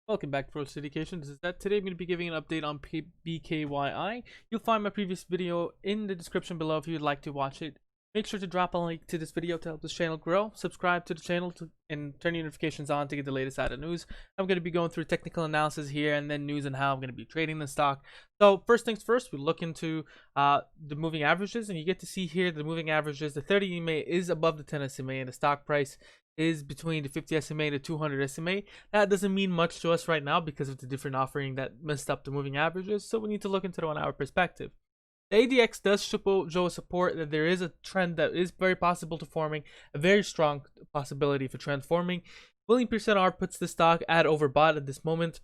Welcome back to Ferocious Education. This is that. Today I'm going to be giving an update on BKYI. You'll find my previous video in the description below if you'd like to watch it. Make sure to drop a link to this video to help this channel grow. Subscribe to the channel and turn your notifications on to get the latest out of news. I'm going to be going through technical analysis here and then news and how I'm going to be trading the stock. So first things first, we look into the moving averages, and you get to see here the moving averages. The 30 EMA is above the 10 SMA, and the stock price is between the 50 SMA and the 200 SMA. That doesn't mean much to us right now because of the different offering that messed up the moving averages, so we need to look into the 1 hour perspective. The ADX does show support that there is a trend that is very possible to forming, a very strong possibility for trend forming. Willing percent R puts the stock at overbought at this moment,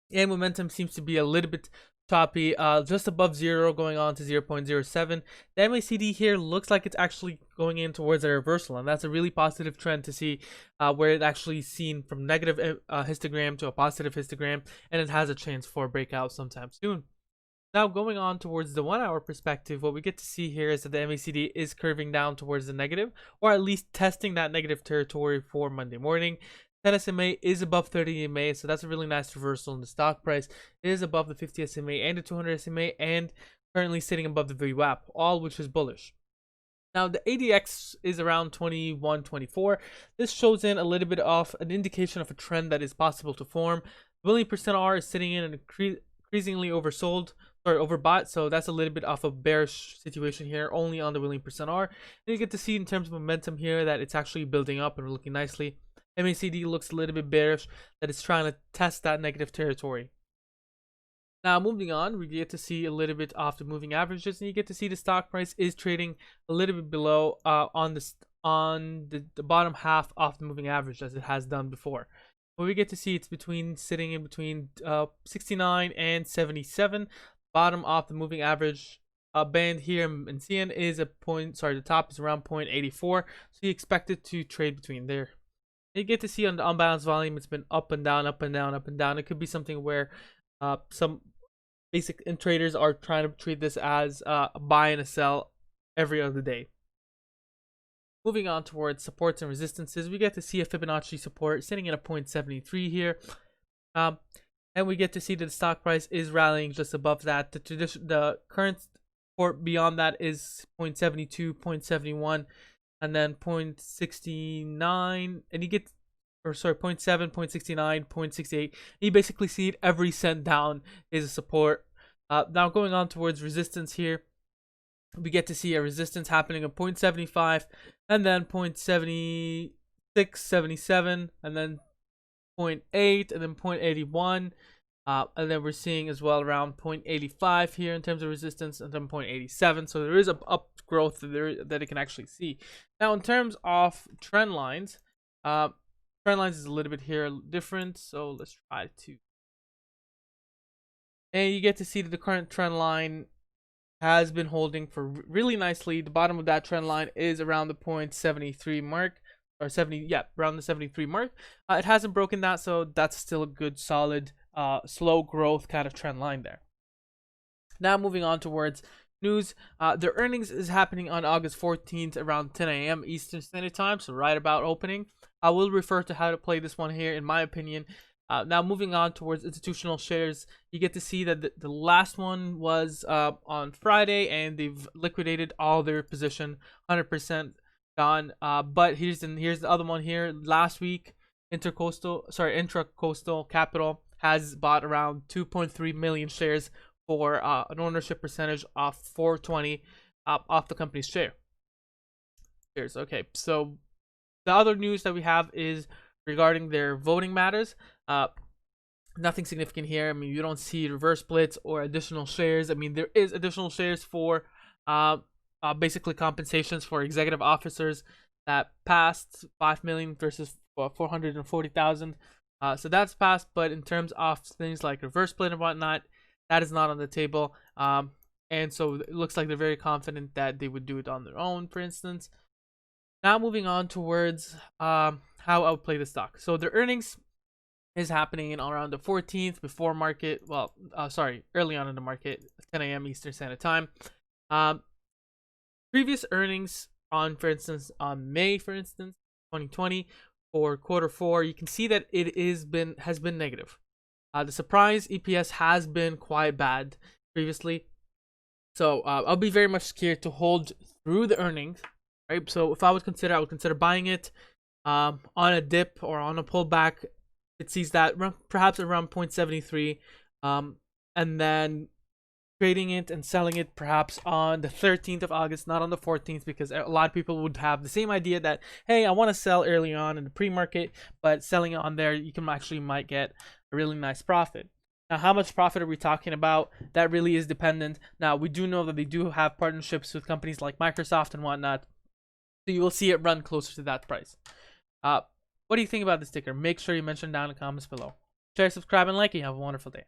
and momentum seems to be a little bit choppy, just above 0 going on to 0.07. The MACD here looks like it's actually going in towards a reversal, and that's a really positive trend to see, where it actually seen from negative histogram to a positive histogram, and it has a chance for a breakout sometime soon. Now going on towards the 1 hour perspective, what we get to see here is that the MACD is curving down towards the negative, or at least testing that negative territory for Monday morning. 10 SMA is above 30 EMA, so that's a really nice reversal. And the stock price is above the 50 SMA and the 200 SMA, and currently sitting above the VWAP, all which is bullish. Now the ADX is around 21-24. This shows in a little bit of an indication of a trend that is possible to form. Willing percent R is sitting in an increasingly overbought, so that's a little bit of a bearish situation here, only on the willing percent R. And you get to see in terms of momentum here that it's actually building up and looking nicely. MACD looks a little bit bearish, that it's trying to test that negative territory. Now moving on, we get to see a little bit of the moving averages, and you get to see the stock price is trading a little bit below on the bottom half of the moving average, as it has done before. But we get to see it's sitting in between 69 and 77. Bottom of the moving average band here in CN is the top is around 0.84, so you expect it to trade between there. You get to see on the unbalanced volume, it's been up and down, up and down, up and down. It could be something where some basic traders are trying to treat this as a buy and a sell every other day. Moving on towards supports and resistances, we get to see a Fibonacci support sitting at a 0.73 here. And we get to see that the stock price is rallying just above that. The current support beyond that is 0.72, 0.71, and then 0.69, and you get, 0.7, 0.69, 0.68. You basically see it every cent down is a support. Now going on towards resistance here, we get to see a resistance happening at 0.75, and then 0.76, 77, and then 0.8, and then 0.81, and then we're seeing as well around 0.85 here in terms of resistance, and then 0.87. So there is a up growth that it can actually see. Now in terms of trend lines is a little bit here different, so let's try to, and you get to see that the current trend line has been holding for really nicely. The bottom of that trend line is around the 0.73 mark, or 70, yeah, around the 73 mark. It hasn't broken that, so that's still a good solid slow growth kind of trend line there. Now moving on towards news, their earnings is happening on August 14th around 10 a.m. Eastern Standard Time, so right about opening. I will refer to how to play this one here in my opinion. Now moving on towards institutional shares, you get to see that the last one was on Friday, and they've liquidated all their position, 100% gone. But here's the other one here. Last week, Intracoastal Capital has bought around 2.3 million shares for an ownership percentage of 420 off the company's shares. Okay, so the other news that we have is regarding their voting matters. Nothing significant here. I mean, you don't see reverse splits or additional shares. I mean, there is additional shares for basically compensations for executive officers that passed 5 million versus 440,000. So that's passed, but in terms of things like reverse split and whatnot, that is not on the table. And so it looks like they're very confident that they would do it on their own, for instance. Now moving on towards how I would play the stock. So their earnings is happening in around the 14th before market. Well, early on in the market, 10 a.m. Eastern Standard Time. Previous earnings on, for instance, on May, for instance, 2020 for quarter 4, you can see that it has been negative. The surprise EPS has been quite bad previously, so I'll be very much scared to hold through the earnings, right? So if I would consider buying it on a dip or on a pullback. It sees that perhaps around 0.73, and then trading it and selling it perhaps on the 13th of August, not on the 14th, because a lot of people would have the same idea that, hey, I want to sell early on in the pre-market, but selling it on there, you can might get a really nice profit. Now, how much profit are we talking about? That really is dependent. Now, we do know that they do have partnerships with companies like Microsoft and whatnot, so you will see it run closer to that price. What do you think about this ticker? Make sure you mention down in the comments below. Share, subscribe, and like, and you have a wonderful day.